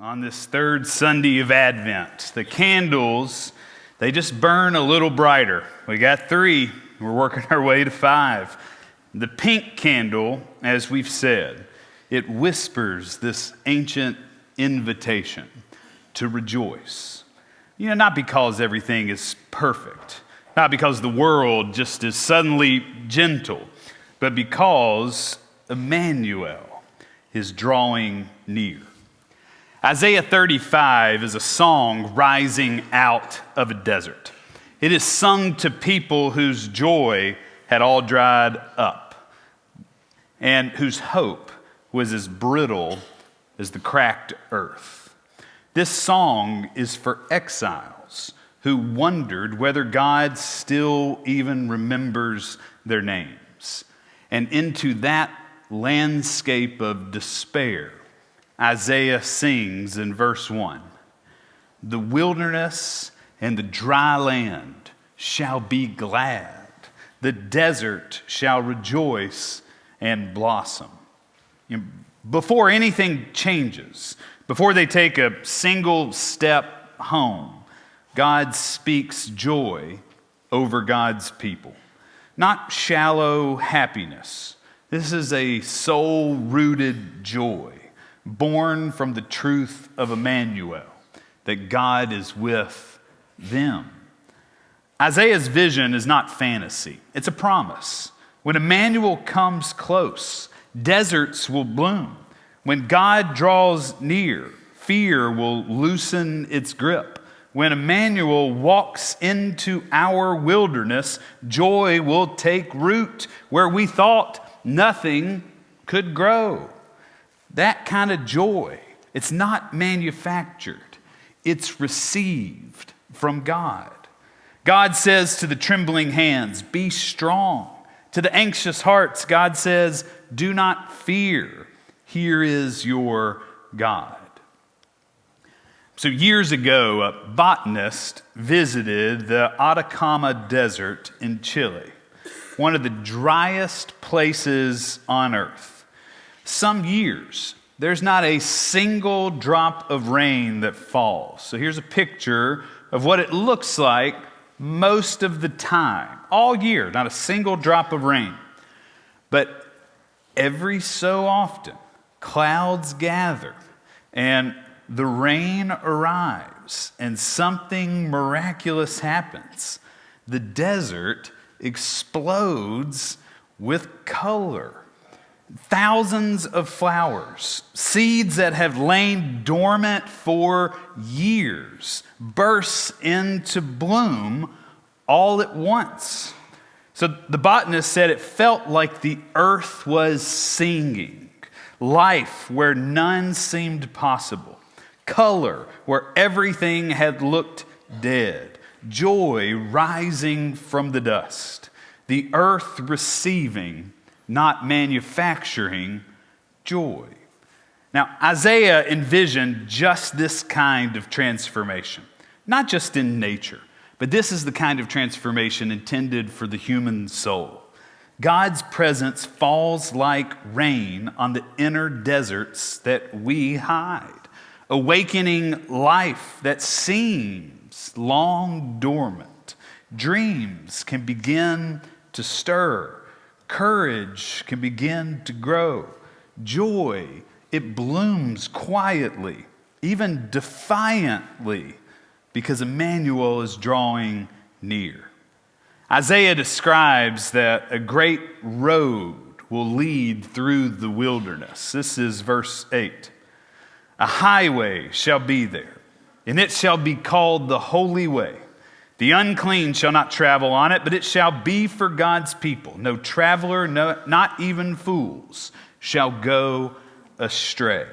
on this third Sunday of Advent. The candles, they just burn a little brighter. We got 3, we're working our way to 5. The pink candle, as we've said, it whispers this ancient invitation to rejoice. Not because everything is perfect, not because the world just is suddenly gentle, but because Emmanuel is drawing near. Isaiah 35 is a song rising out of a desert. It is sung to people whose joy had all dried up and whose hope was as brittle as the cracked earth. This song is for exiles who wondered whether God still even remembers their names. And into that landscape of despair, Isaiah sings in verse 1, "The wilderness and the dry land shall be glad. The desert shall rejoice and blossom." Before anything changes, before they take a single step home, God speaks joy over God's people. Not shallow happiness. This is a soul-rooted joy, born from the truth of Emmanuel, that God is with them. Isaiah's vision is not fantasy. It's a promise. When Emmanuel comes close, deserts will bloom. When God draws near, fear will loosen its grip. When Emmanuel walks into our wilderness, joy will take root where we thought nothing could grow. That kind of joy, it's not manufactured. It's received from God. God says to the trembling hands, "Be strong." To the anxious hearts, God says, "Do not fear. Here is your God." So years ago, a botanist visited the Atacama Desert in Chile, one of the driest places on earth. Some years, there's not a single drop of rain that falls. So here's a picture of what it looks like most of the time. All year, not a single drop of rain. But every so often, clouds gather and the rain arrives and something miraculous happens. The desert explodes with color. Thousands of flowers, seeds that have lain dormant for years, burst into bloom all at once. So the botanist said it felt like the earth was singing, life where none seemed possible, color where everything had looked dead, joy rising from the dust, the earth receiving, not manufacturing, joy. Now, Isaiah envisioned just this kind of transformation, not just in nature, but this is the kind of transformation intended for the human soul. God's presence falls like rain on the inner deserts that we hide, awakening life that seems long dormant. Dreams can begin to stir. Courage can begin to grow. Joy, it blooms quietly, even defiantly, because Emmanuel is drawing near. Isaiah describes that a great road will lead through the wilderness. This is verse 8. "A highway shall be there, and it shall be called the Holy Way. The unclean shall not travel on it, but it shall be for God's people. No traveler, not even fools, shall go astray."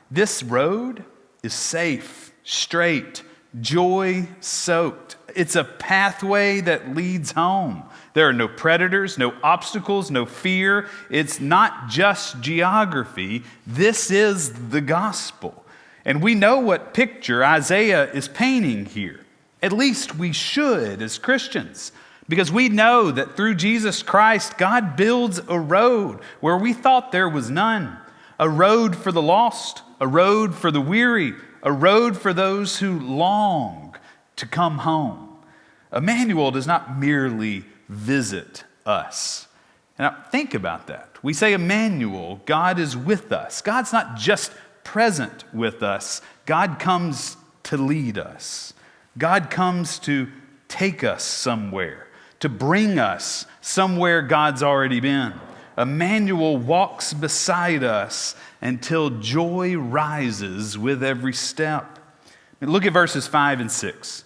This road is safe, straight, joy-soaked. It's a pathway that leads home. There are no predators, no obstacles, no fear. It's not just geography. This is the gospel. And we know what picture Isaiah is painting here. At least we should as Christians, because we know that through Jesus Christ, God builds a road where we thought there was none, a road for the lost, a road for the weary, a road for those who long to come home. Emmanuel does not merely visit us. Now, think about that. We say Emmanuel, God is with us. God's not just present with us. God comes to lead us. God comes to take us somewhere, to bring us somewhere God's already been. Emmanuel walks beside us until joy rises with every step. Look at verses 5 and 6.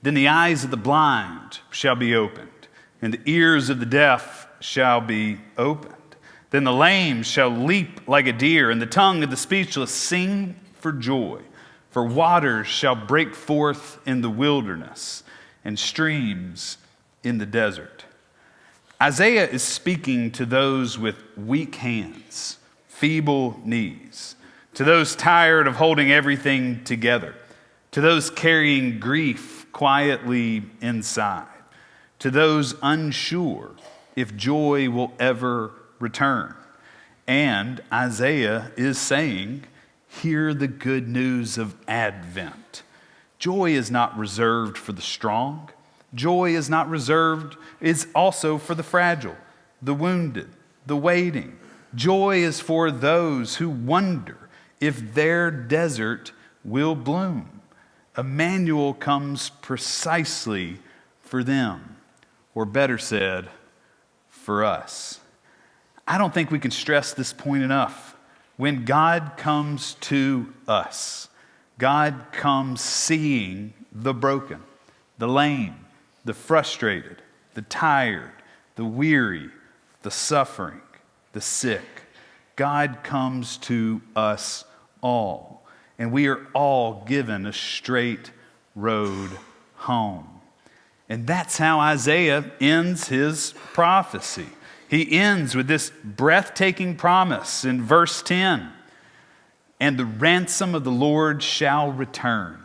Then the eyes of the blind shall be opened, and the ears of the deaf shall be opened. Then the lame shall leap like a deer, and the tongue of the speechless sing for joy. For waters shall break forth in the wilderness, and streams in the desert. Isaiah is speaking to those with weak hands, feeble knees, to those tired of holding everything together, to those carrying grief quietly inside, to those unsure if joy will ever return. And Isaiah is saying, hear the good news of Advent. Joy is not reserved for the strong. Joy is not reserved, is also for the fragile, the wounded, the waiting. Joy is for those who wonder if their desert will bloom. Emmanuel comes precisely for them, or better said, for us. I don't think we can stress this point enough. When God comes to us, God comes seeing the broken, the lame, the frustrated, the tired, the weary, the suffering, the sick. God comes to us all, and we are all given a straight road home. And that's how Isaiah ends his prophecy. He ends with this breathtaking promise in verse 10. And the ransom of the Lord shall return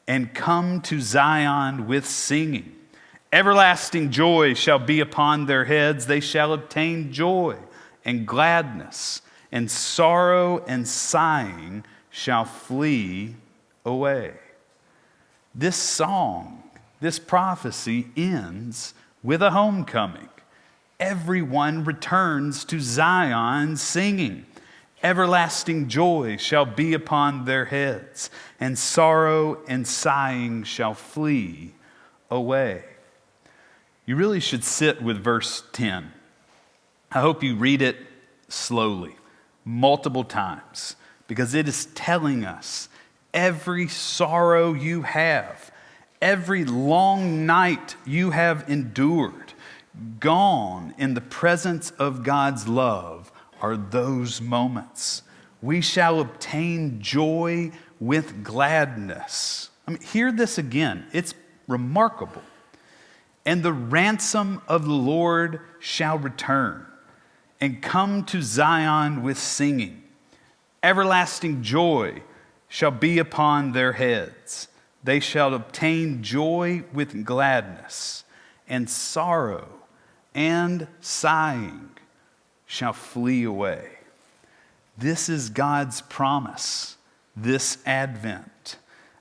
and come to Zion with singing. Everlasting joy shall be upon their heads. They shall obtain joy and gladness, and sorrow and sighing shall flee away. This song, this prophecy ends with a homecoming. Everyone returns to Zion singing. Everlasting joy shall be upon their heads, and sorrow and sighing shall flee away. You really should sit with verse 10. I hope you read it slowly, multiple times, because it is telling us every sorrow you have, every long night you have endured, gone in the presence of God's love are those moments. We shall obtain joy with gladness. Hear this again. It's remarkable. And the ransom of the Lord shall return and come to Zion with singing. Everlasting joy shall be upon their heads. They shall obtain joy with gladness, and sorrow and sighing shall flee away. This is God's promise, this Advent.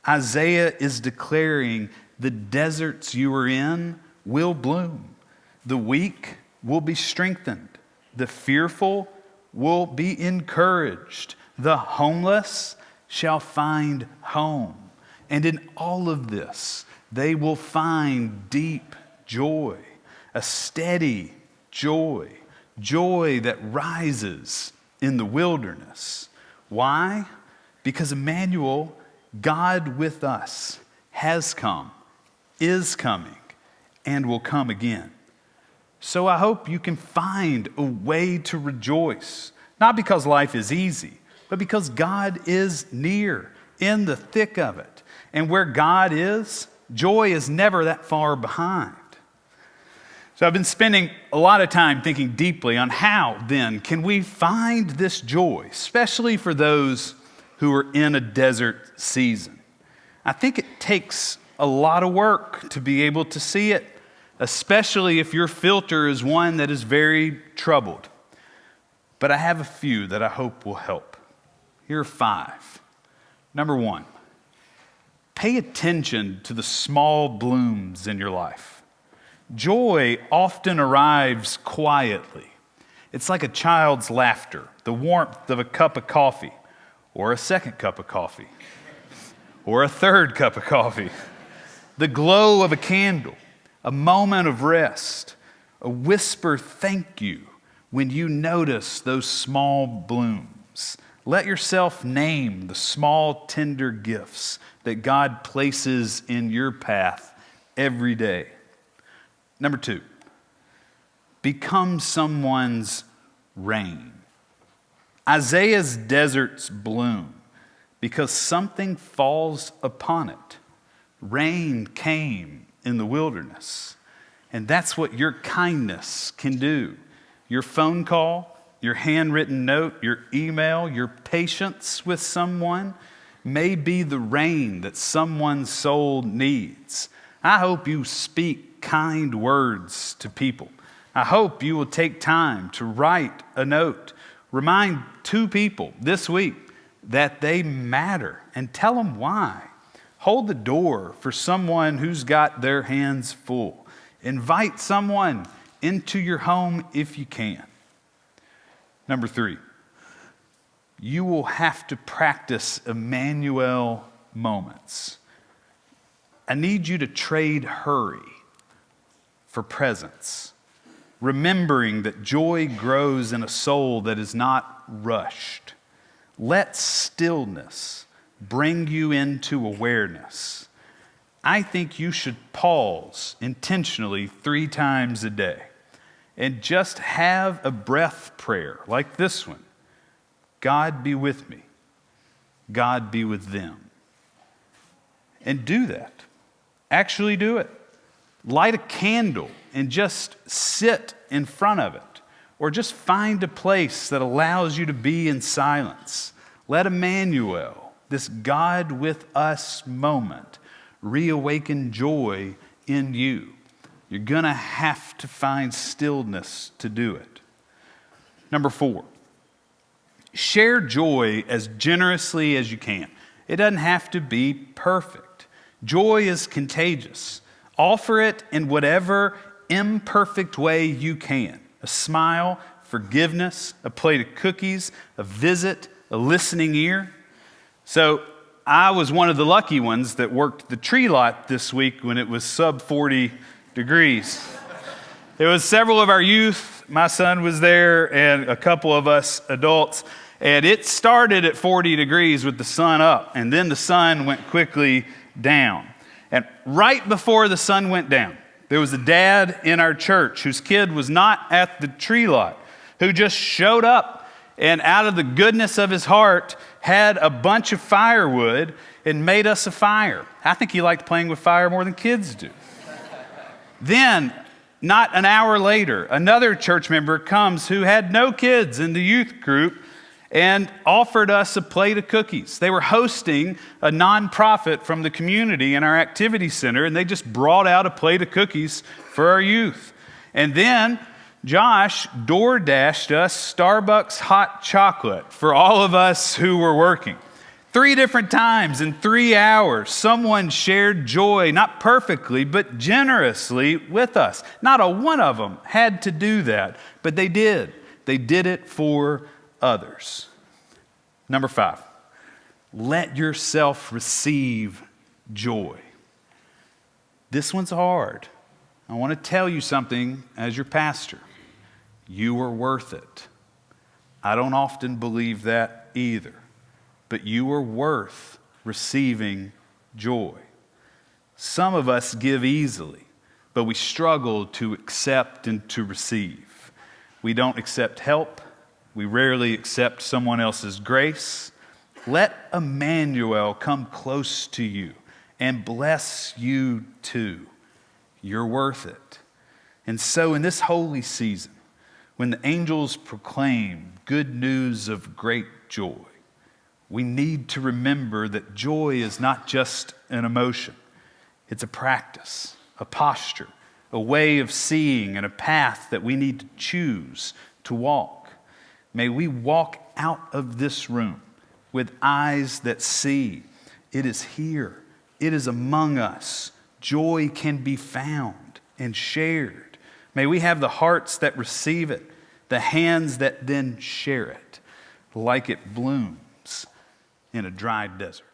Isaiah is declaring the deserts you are in will bloom. The weak will be strengthened. The fearful will be encouraged. The homeless shall find home. And in all of this, they will find deep joy, a steady joy, joy that rises in the wilderness. Why? Because Emmanuel, God with us, has come, is coming, and will come again. So I hope you can find a way to rejoice, not because life is easy, but because God is near, in the thick of it. And where God is, joy is never that far behind. So I've been spending a lot of time thinking deeply on how, then, can we find this joy, especially for those who are in a desert season. I think it takes a lot of work to be able to see it, especially if your filter is one that is very troubled. but I have a few that I hope will help. Here are 5. Number 1, pay attention to the small blooms in your life. Joy often arrives quietly. It's like a child's laughter, the warmth of a cup of coffee, or a second cup of coffee, or a third cup of coffee, the glow of a candle, a moment of rest, a whisper thank you when you notice those small blooms. Let yourself name the small, tender gifts that God places in your path every day. Number 2, become someone's rain. Isaiah's deserts bloom because something falls upon it. Rain came in the wilderness, and that's what your kindness can do. Your phone call, your handwritten note, your email, your patience with someone may be the rain that someone's soul needs. I hope you speak kind words to people. I hope you will take time to write a note. Remind 2 people this week that they matter and tell them why. Hold the door for someone who's got their hands full. Invite someone into your home if you can. Number 3, you will have to practice Emmanuel moments. I need you to trade hurry for presence, remembering that joy grows in a soul that is not rushed. Let stillness bring you into awareness. I think you should pause intentionally 3 times a day and just have a breath prayer like this one. God be with me. God be with them. And do that. Actually do it. Light a candle and just sit in front of it. Or just find a place that allows you to be in silence. Let Emmanuel, this God with us moment, reawaken joy in you. You're going to have to find stillness to do it. Number 4, share joy as generously as you can. It doesn't have to be perfect. Joy is contagious. Offer it in whatever imperfect way you can. A smile, forgiveness, a plate of cookies, a visit, a listening ear. So I was one of the lucky ones that worked the tree lot this week when it was sub 40 degrees. There was several of our youth. My son was there and a couple of us adults. And it started at 40 degrees with the sun up. And then the sun went quickly down. And right before the sun went down, there was a dad in our church whose kid was not at the tree lot, who just showed up and out of the goodness of his heart had a bunch of firewood and made us a fire. I think he liked playing with fire more than kids do. Then, not an hour later, another church member comes who had no kids in the youth group and offered us a plate of cookies. They were hosting a nonprofit from the community in our activity center, and they just brought out a plate of cookies for our youth. And then Josh door-dashed us Starbucks hot chocolate for all of us who were working. 3 different times in 3 hours, someone shared joy, not perfectly, but generously with us. Not a one of them had to do that, but they did. They did it for others. Number 5, let yourself receive joy. This one's hard. I want to tell you something as your pastor. You are worth it. I don't often believe that either, but you are worth receiving joy. Some of us give easily, but we struggle to accept and to receive. We don't accept help. We rarely accept someone else's grace. Let Emmanuel come close to you and bless you too. You're worth it. And so in this holy season, when the angels proclaim good news of great joy, we need to remember that joy is not just an emotion. It's a practice, a posture, a way of seeing, and a path that we need to choose to walk. May we walk out of this room with eyes that see. It is here. It is among us. Joy can be found and shared. May we have the hearts that receive it, the hands that then share it, like it blooms in a dry desert.